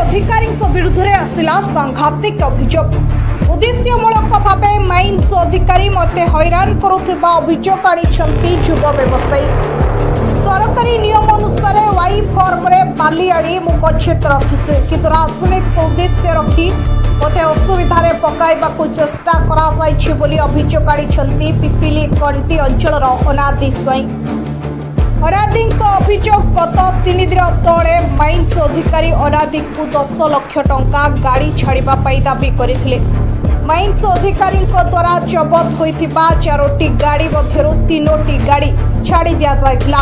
अधिकारी विरुद्ध में आसला सांघातिक अभियोग। उद्देश्यमूलक भाव माइन्स अधिकारी मत हैरान करुवा अभियोग आनी युव व्यवसायी। सरकारी नियम अनुसार वाई फर्म में बाली आनी गच्छेत रखी किंतु राजनीतिक उद्देश्य रखी मत असुविधा पकाइबाकू चेष्टा अभियोग आनी पिपिली कंटी अंचल अनादि स्वाई। अनादि अभियोग गत 3 दिन तले माइन्स अधिकारी अनादि को 10 लाख टंका गाड़ी छाड़ापी दाबी करते। माइन्स अधिकारी द्वारा जबत होता 4टी गाड़ी मध्य 3टी गाड़ी छाड़ी दि जाइथिला।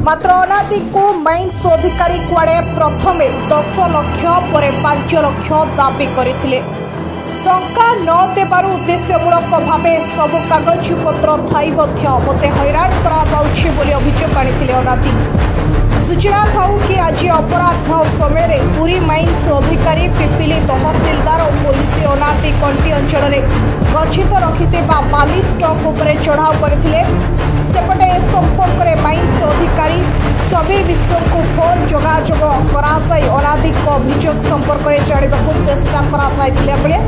मात्र अनादि को माइन्स अधिकारी कुआड़े प्रथमे 10 लाख पर 5 लाख दाबी करते। टंका न देबार उद्देश्यमूलक भाव सबु कागज पत्र थाई मत हैरान अभियोग आनी अनादि। सूचना थाऊ कि आज अपराह समय पुरी माइन्स अधिकारी पिपिली तहसिलदार और पुलिस अनादि कंटी अंचल गच्छित रखि बाली स्टॉक उपर चढ़ाऊ करते। सेपटे ए संपर्क में माइन्स अधिकारी सबीर विश्व को फोन जोगाजोग कराई अनादि अभियोग संपर्क में जानवाक चेष्टा कराइथिला बेले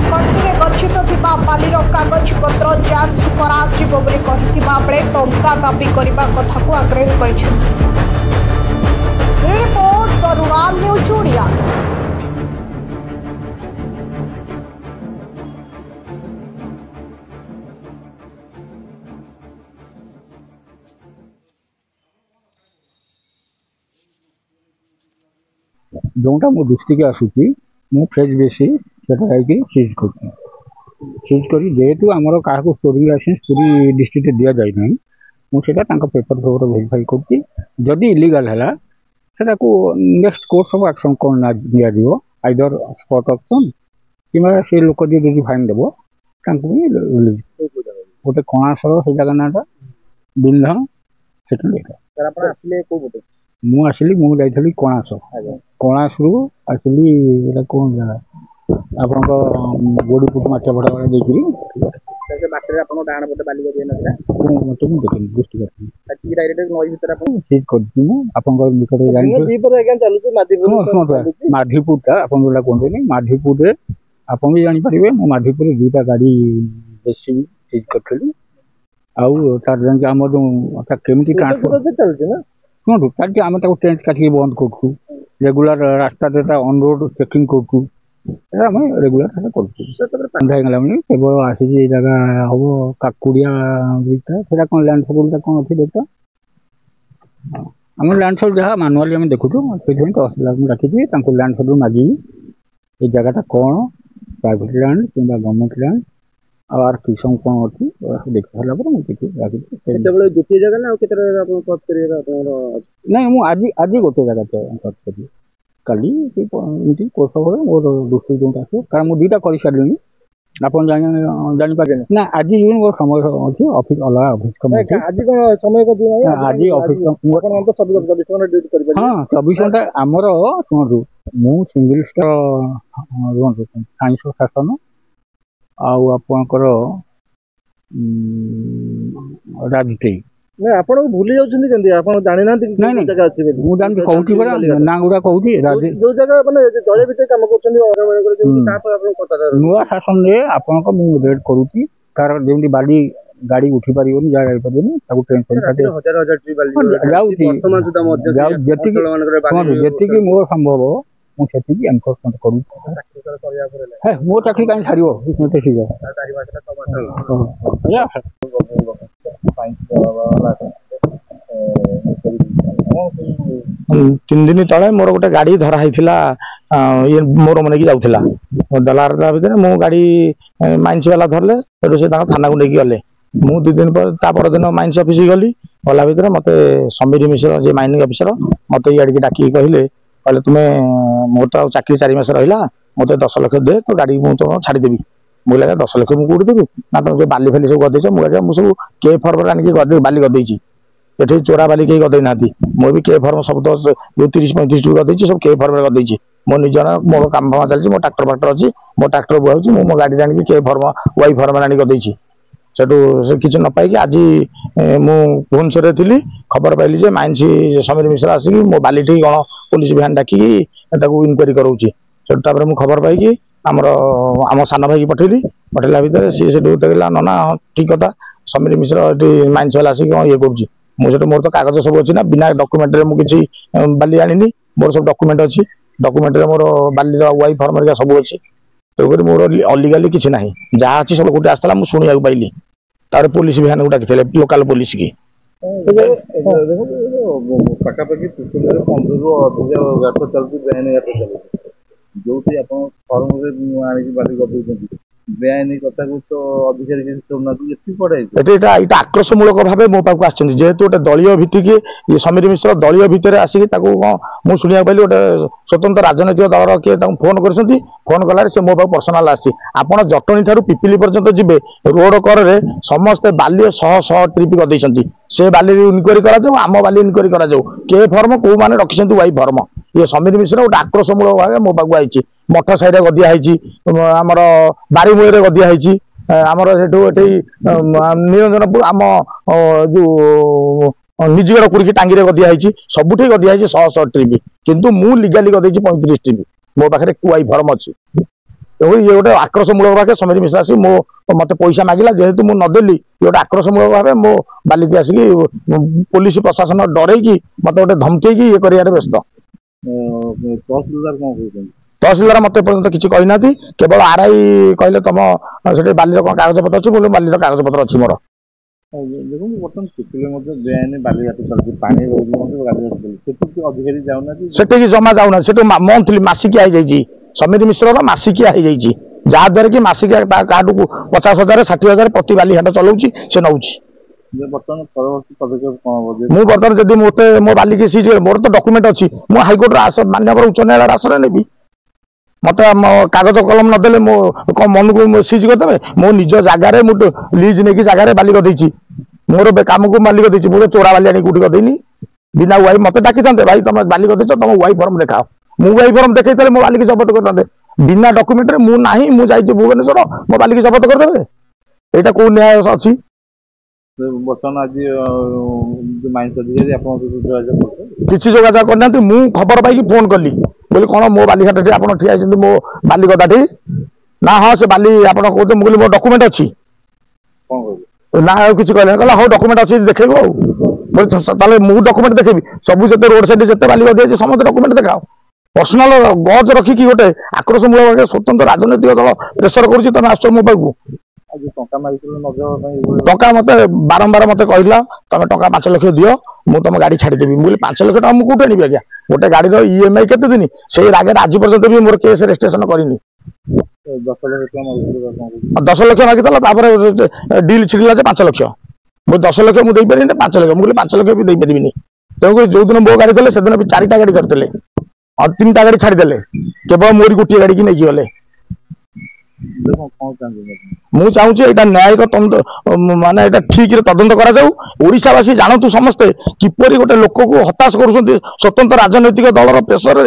कंटी गच्छित थिबा बालीर कागज पत्र जांच कराजिबो बोली कहिथिबा बेले टंका दाबी करबा कथा को आग्रह करिसेंति। रिपोर्ट तरुवाल न्यूज ओडिया। जोटा मो दृष्टि के आसूची मु फ्रेश बेसी सीज कर जेहेतु आमर क्या स्टोरिंग लाइसेंस पूरी डिस्ट्रिक्ट दि जाए ना मुझे पेपर फेपर भेरीफाई करी इलीगल है नेक्स्ट कोर्स ऑफ एक्शन कौन दि आइदर स्पॉट ऑक्शन कि लोक जी फाइन देव गोटे कणासर से जगह नाटा बिंधन से मुझे मुझे कणास कणास रु आसली कौन जगह आप गोड़ी पुट माटी भड़ा देखिए माधीपुरटा आप कहते माधीपुर आप भी जापर माधीपुर 2टा गाड़ी बेसी सीज करी आम जो केमी ट्रांसपोर्ट शुणु चलती आम टेंट काटिक बंद करूँ रेगुलर रास्ता ऑन रोड चेकिंग करूँ रेगुलर करूँगला केवल आसिक जगह हम काकुड़िया ब्रिजटा कौन लैंड सेडुलटा कौन अच्छी डेटा आम लैंड सेडुल जहाँ मानुआली आम देखुँ तहसीलदार रखी लैंड सेडुल मागी ये जगहटा कौन प्राइवेट लैंड कि गवर्नमेंट लैंड और किसम कौन अच्छी देख सारा गोटे जगह ना मुझे आज गोटे जगह सर्च करी काली कोर्स मोर दृष्टि जो आस कारण मुझे 2टा कर सारे आप जापारे ना आज मोर समय अच्छी ऑफिस अलग ऑफिस आज समय आज ऑफिस हाँ 24 घंटा आमर शुणु मु सिंगल स्टार साइंस शासन आपणकर राजटेई ना आप भूली जाती आप जानी ना मुझे कहूँ ना गुड़ा कहूँ जो जगह मैंने दल भर कम कर नुआ शासन में रेड करुँची तार जमी बाली गाड़ी उठी पार जी मोर संभव मुझे एनफोर्समेंट करूँ मो चाकरी कहीं छाड़ तीन दिन तले मोर गोटे गाड़ी धराई ये मोर मन की जाऊला दलार भितर मो गाड़ी माइन्स वाला धरले से थाना को लेकिन गले मु 2 दिन पर दिन माइन्स ऑफिस गली गला भितर मत समीर मिश्र जे माइनिंग ऑफिसर मत ये डाक कहले तुम्हें मोर तो चाकरी 4 मास रहा मत 10 लाख दे तो गाड़ी मुझे छाड़देवी मुझे 10 लाख मुझे देवी ना तुम जो बाली फाली सब गदेच मुझे सब के फर्म आनिक बाली गदेची ये चोरा बाली कहीं गदे ना मुझे के फर्म सब तो जो 30-35 गदेची सब के फर्म गदेची मो निजर मोर काम फाम चलती मो ट्राक्टर फाक्टर अच्छी मो ट्राक्टर बुआ मो गाड़ी आनिक के फर्म वाई फर्म आनिक गदेची सेठू से किसी न पाई आज मु भुवनेश्वर थी खबर पाइली जे माइंस समीर मिश्रा आसिक मो बालीटी गण पुलिस भ्यान डाकिकी इनक्वारी कराऊँगी सेठू मुझे खबर पाई आमर आम सान भाई पठेली पठेला भितर सी से कहला ना ठीक कथा समीर मिश्र ये माइंस वाला आसिक ये करुँगी मुझे मोर तो कागज सब अच्छी ना बिना डॉक्यूमेंट रे मुझे बाली आनी मोर सब डॉक्यूमेंट अच्छी डॉक्यूमेंट रे मोर बाली वाई फॉर्म रे सब अच्छी तेणुक मोर अलिगाली किसी ना जहाँ अच्छी सब गोटे आसला मुझे शुणा पाइली तार पुलिस भ्यान को डाकी लोकाल पुलिस की पाखापाखि 15 ରୁ ଅଧିକ ଗାତ ଚାଲୁଛି ବେଆଇନ ଗାତ ଚାଲୁଛି ଯୋଉଠି ଆପଣ ଫର୍ମରେ ଆଣିକି ବାଲି ଗଦଉଛନ୍ତି बेआईनी कथा को तो अधिकारी किसी शुणुनाहांती एति पड़े एटा आक्रोशमूलक भाव मो पाक आछन जेहेतु गोटे दलीय भित्तिक ये समीर मिश्र दलीय भितर आसिक मु शुणा पाइली गोटे स्वतंत्र राजनैतिक दल किए फोन कर फोन कलार से मो पाक पर्सनाल आसी आपण जटणी ठारू पिपिली पर्यंत जिबे रोड कर समस्ते बाली शह शह ट्रिप कर से बाली इनक्वारी करा जाऊ आम बाली इनक्वारी करा जाऊ के फर्म कौ माने रखिसेंती वाई फर्म ये समीर मिश्र गोटे आक्रोशमूलक भाव मो पाक आई मठ साइड गदिया आमर बारीमूल गदिया आमर से निरंजनपुर आम जो निजगढ़ कुड़ी टांगी गदिया सबुठी गदिया शह शह ट्रिप किंतु मु लीगाली गदे 35 ट्रिप मो पाखे कुआई फर्म अच्छी ये गोटे आक्रोशमूलक भाव समीर मिश्रा आसी मो मत पैसा मागिला जेहेतु मुझे नदेली ये गोटे आक्रोशमूलक भाव मो बालिकी आसिक पुलिस प्रशासन डरई मत गोटे धमकई ये कर व्यस्त तहसीलदार मत पर्यटन किसी कहना केवल आरआई कहले तुम से बाली कागज पत्र अच्छी बोले बाली कागज पत्र अच्छी मोर देखो बर्तमान पिपिले बेआईन बालीघाट चलती पानी अधिकारी जाऊना जमा जाऊना से मंथली मासिकिया समीर मिश्र मासिकिया जहाद्वारा कि मासिकिया कार्ड को 50,000 60,000 प्रति बालीघाट चलाऊँगी से नौ बर्तमान परवर्ती पदक्षेप कौन मु बर्तमान जब मत मो बालिकी सीज मोर तो डॉक्यूमेंट अच्छी मु हाईकोर्ट मान्यवर उच्च न्यायालय आश्रय नेबी मत कागज कलम नदेले मो मन को सीज करदे मो निज जगार लीज नहीं जगार बाली गदेची मोर काम को मालिक देची मुझे चोरा बाली आनी कौटी गदेनी बिना वाई मत डाकी था भाई तुम बाली गदेच तुम वाई फर्म देखाओ मु वाई फर्म देखते मो बालिक जबत करते बिना डॉक्यूमेंट मु नाही मु जाइए भुवनेश्वर मो बालिक जबत करदे यहाँ कौ न्याय अच्छी बर्तमान आज माइंस अधिकारी किसी जोगाजोग करना मु खबर पाई फोन कली बोली कौन मो बालीघाट आप ठिया मो बाली गदाटी ना हाँ से बाली आप कहते मुझे मो डॉक्यूमेंट अच्छी ना किसी कहले कहला हाँ डॉक्यूमेंट अच्छी देखेबो मु डॉक्यूमेंट देखेबी सब जो रोड साइड जिते बाली गदी समस्त डॉक्यूमेंट देखाओ पर्सनाल गज रखिकी गोटे आक्रोशमूलक भाव स्वतंत्र राजनैतिक दल प्रेसर करुच्ची तुम आस मो पाखु टका मत बारंबार मत कहला तुम टका 5 लाख दियो मु तुम गाड़ी छाड़देवी मुझे 5 लाख टका मुझे कौटे आनी आज्ञा गोटे गाड़ी ईएमआई केते दिन से रागे आज पर्यंत भी मोर केस रजिस्ट्रेशन करनी 10 लाख मागिदेला डील छिड़ला 5 लाख मुझे 10 लाख मुझे पारि 5 लाख मुझे 5 लाख भी पारि तेणुक जो दिन मो गाड़ी थे से दिन भी 4टा गाड़ी करते और 3टा गाड़ी छाड़देले केवल मोरी गोटे गाड़ी की नहीं गले मु चाहूँ यहाँ न्यायिक माने ठीक तदंत कराशावासी जानतु समस्ते किपरि गोटे लोक को हताश कर स्वतंत्र राजनैतिक दलर प्रेसर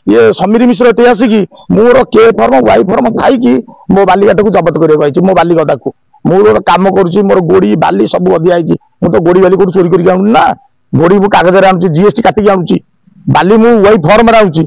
ये समीर मिश्र ये आसिकी मोर के फर्म वाई फर्म खाई मो बालीघाट को जबत कर मो बाली गदा को मोर कम कर मोर गोड़ी बाली सब अधिया मु तो गोड़ी बाली को चोरी कर ना गोड़ी मु कागज आनुची जीएसटी काटिकी आनुची बाली मु वाई फर्म आनुची